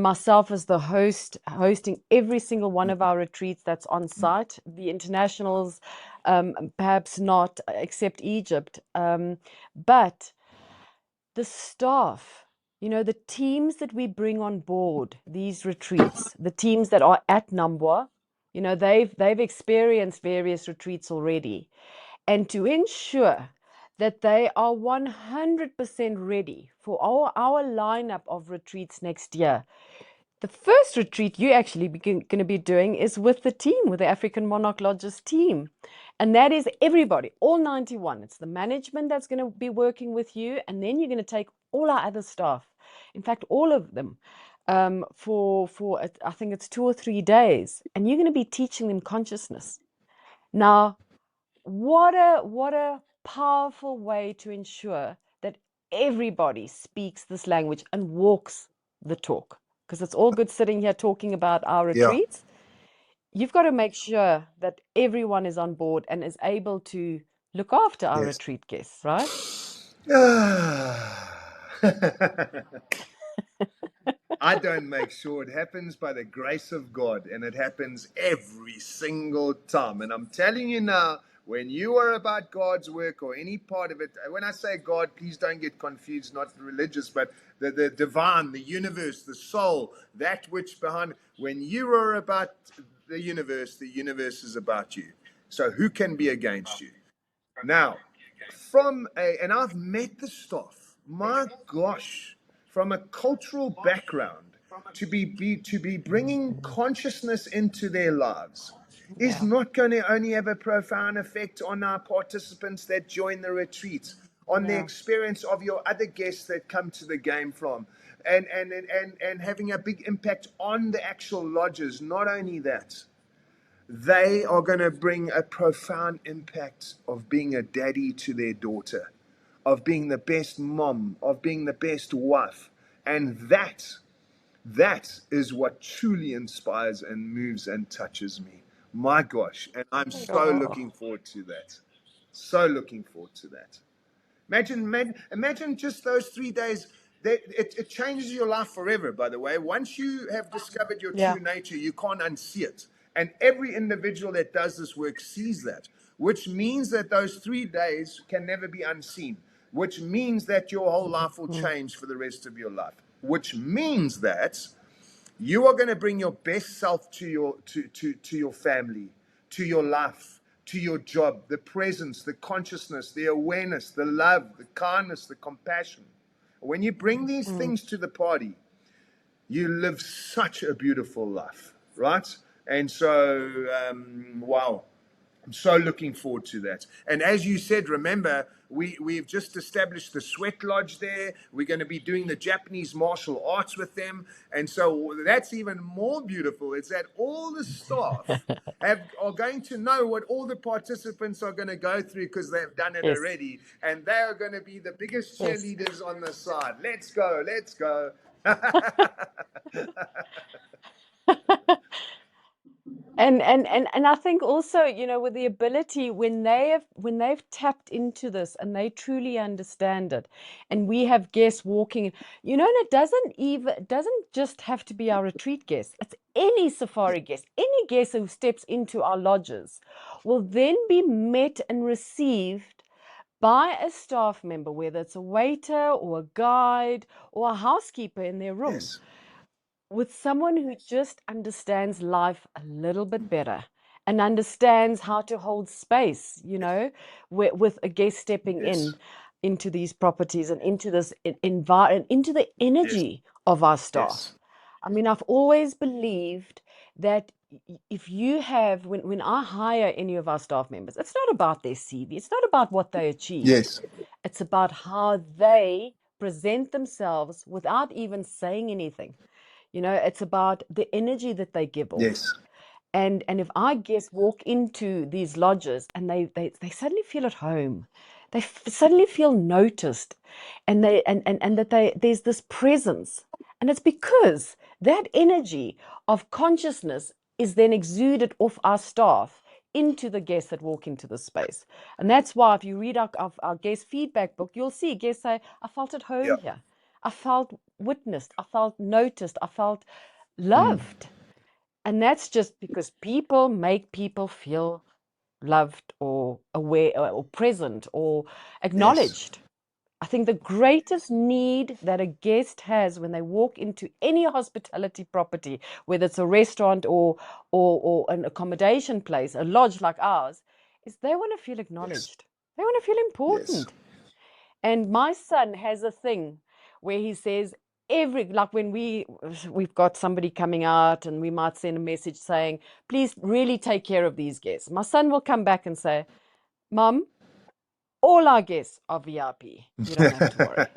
myself as the host, hosting every single one of our retreats that's on site, the internationals, perhaps not except Egypt, but the staff, the teams that we bring on board these retreats, the teams that are at Nambwa, they've experienced various retreats already. And to ensure that they are 100% ready for our lineup of retreats next year, the first retreat you actually going to be doing is with the team, with the African Monarch Lodges team. And that is everybody, all 91. It's the management that's going to be working with you. And then you're going to take all our other staff, in fact, all of them, for I think it's 2 or 3 days. And you're going to be teaching them consciousness. Now, what a powerful way to ensure that everybody speaks this language and walks the talk. Because it's all good sitting here talking about our Yeah. retreats. You've got to make sure that everyone is on board and is able to look after our Yes. retreat guests, right? I don't make sure. It happens by the grace of God, and it happens every single time. And I'm telling you now, when you are about God's work or any part of it, when I say God, please don't get confused, not religious, but the divine, the universe, the soul, that which behind, when you are about the universe is about you. So who can be against you? Now, and I've met the staff, my gosh, from a cultural background, to be bringing consciousness into their lives is Yeah, not going to only have a profound effect on our participants that join the retreats, on the yeah, experience of your other guests that come to the game from, and having a big impact on the actual lodges. Not only that, they are going to bring a profound impact of being a daddy to their daughter, of being the best mom, of being the best wife. And that is what truly inspires and moves and touches me. My gosh. And I'm so Oh, looking forward to that. So looking forward to that. Imagine just those 3 days. It changes your life forever, by the way. Once you have discovered your yeah. true nature, you can't unsee it. And every individual that does this work sees that, which means that those 3 days can never be unseen, which means that your whole life will Mm, change for the rest of your life, which means that you are going to bring your best self to your family, to your life, to your job, the presence, the consciousness, the awareness, the love, the kindness, the compassion. When you bring these mm. things to the party, you live such a beautiful life, right? And so, wow, I'm so looking forward to that. And as you said, remember, we've just established the sweat lodge there. We're going to be doing the Japanese martial arts with them. And so that's even more beautiful. It's that all the staff are going to know what all the participants are going to go through because they've done it Yes, already. And they are going to be the biggest yes. cheerleaders on the side. Let's go, let's go. And I think also, with the ability when they've tapped into this and they truly understand it, and we have guests walking, and it doesn't just have to be our retreat guests. It's any safari guest, any guest who steps into our lodges will then be met and received by a staff member, whether it's a waiter or a guide or a housekeeper in their room, Yes, with someone who just understands life a little bit better and understands how to hold space, with a guest stepping yes, in into these properties and into this environment, into the yes, energy of our yes, staff. I mean, I've always believed that if you have, when I hire any of our staff members, it's not about their CV, it's not about what they achieved, yes, it's about how they present themselves without even saying anything. It's about the energy that they give off. yes, And if our guests walk into these lodges and they suddenly feel at home, they suddenly feel noticed, and that there's this presence. And it's because that energy of consciousness is then exuded off our staff into the guests that walk into the space. And that's why if you read our guest feedback book, you'll see guests say, I felt at home yeah. here. I felt witnessed. I felt noticed. I felt Mm. loved. And that's just because people make people feel loved or aware or present or Yes, acknowledged. I think the greatest need that a guest has when they walk into any hospitality property, whether it's a restaurant or an accommodation place, a lodge like ours, is they want to feel yes, acknowledged. They want to feel yes. important. And my son has a thing where he says like when we've got somebody coming out and we might send a message saying, please really take care of these guests. My son will come back and say, Mom, all our guests are VIP. You don't have to worry.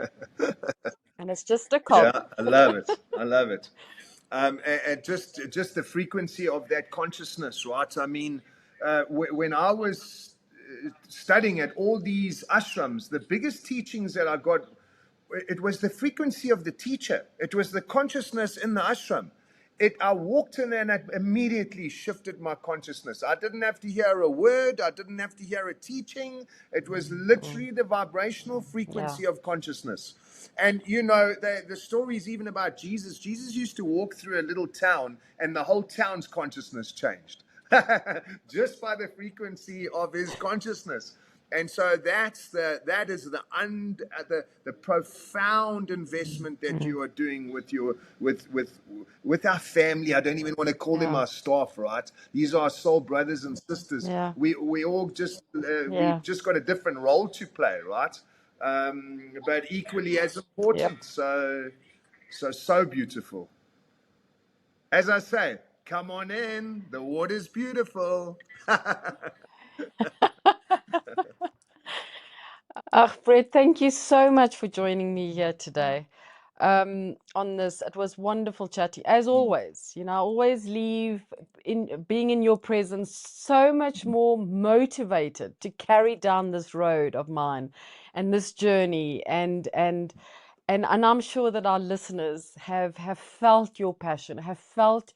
And it's just a Yeah, cog. I love it. I love it. And just the frequency of that consciousness, right? I mean, when I was studying at all these ashrams, the biggest teachings that I got, it was the frequency of the teacher. It was the consciousness in the ashram. I walked in and it immediately shifted my consciousness. I didn't have to hear a word. I didn't have to hear a teaching. It was Mm, literally the vibrational yeah. frequency of consciousness. And the stories even about Jesus. Jesus used to walk through a little town, and the whole town's consciousness changed just by the frequency of his consciousness. And so that is the profound investment that Mm, you are doing with your with our family. I don't even want to call them yeah. our staff, right? These are our soul brothers and sisters. Yeah. We all just Yeah. we've just got a different role to play, right? But equally as Yep. important. So beautiful. As I say, come on in. The water's beautiful. Fred, thank you so much for joining me here today. On this, it was wonderful chatting. As always, I always leave in being in your presence so much more motivated to carry down this road of mine and this journey, and I'm sure that our listeners have felt your passion, have felt,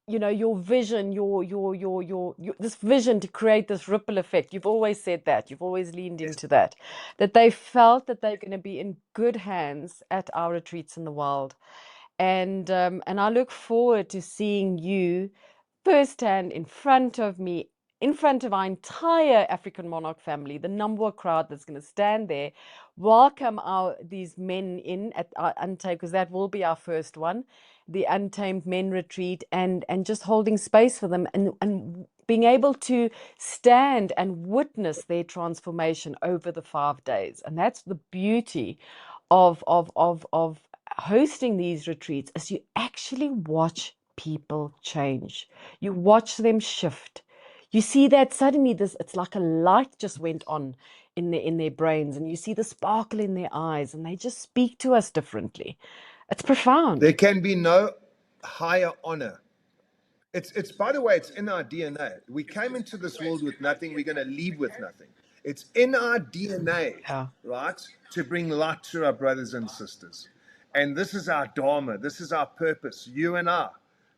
your vision, your this vision to create this ripple effect. You've always said that. You've always leaned Yes. into that. That they felt that they're going to be in good hands at our retreats in the wild. And I look forward to seeing you firsthand in front of me, in front of our entire African Monarch family, the number crowd that's going to stand there, welcome these men in at our Untamed, because that will be our first one, the Untamed Men Retreat, and just holding space for them, and being able to stand and witness their transformation over the 5 days. And that's the beauty of hosting these retreats, is you actually watch people change. You watch them shift. You see that suddenly it's like a light just went on in their brains, and you see the sparkle in their eyes, and they just speak to us differently. It's profound. There can be no higher honor. It's by the way, it's in our DNA. We came into this world with nothing. We're going to leave with nothing. It's in our DNA, Yeah. right, to bring light to our brothers and sisters. And this is our dharma. This is our purpose, you and I.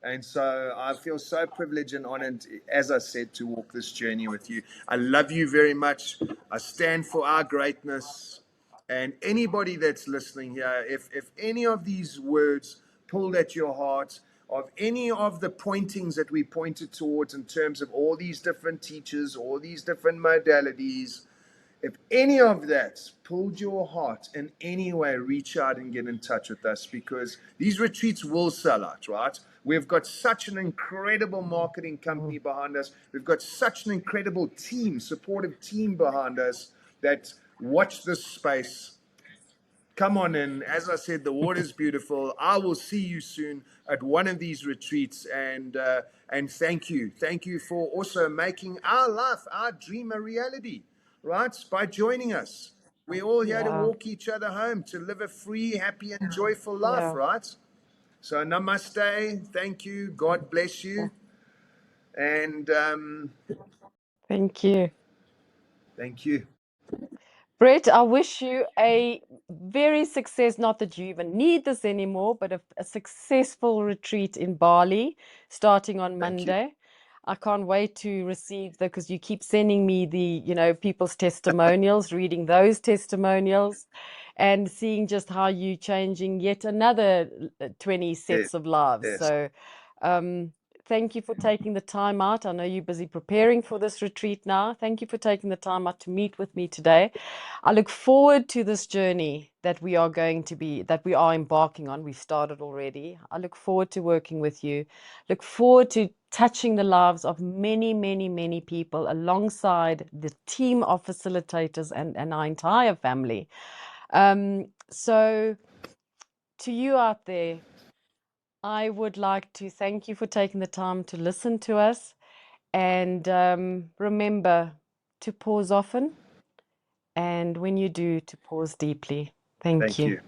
And so I feel so privileged and honored, as I said, to walk this journey with you. I love you very much. I stand for our greatness. And anybody that's listening here, if any of these words pulled at your heart, of any of the pointings that we pointed towards in terms of all these different teachers, all these different modalities, if any of that pulled your heart in any way, reach out and get in touch with us, because these retreats will sell out, right? We've got such an incredible marketing company behind us. We've got such an incredible team, supportive team behind us, that watch this space. Come on in. As I said, the water's beautiful. I will see you soon at one of these retreats, and thank you for also making our life, our dream, a reality, right? By joining us, we're all here to Yeah. walk each other home, to live a free, happy, and joyful life, Yeah. right? So namaste. Thank you. God bless Yeah. you, and Thank you. thank you. Brett, I wish you a very not that you even need this anymore, but a successful retreat in Bali starting on Thank you. Monday. I can't wait to receive because you keep sending me people's testimonials, reading those testimonials, and seeing just how you changing yet another 20 Yes, sets of lives. yes. So, um, thank you for taking the time out. I know you're busy preparing for this retreat now. Thank you for taking the time out to meet with me today. I look forward to this journey that we are embarking on. We've started already. I look forward to working with you. Look forward to touching the lives of many, many, many people alongside the team of facilitators and our entire family. So to you out there, I would like to thank you for taking the time to listen to us, and remember to pause often, and when you do, to pause deeply. Thank Thank you. you.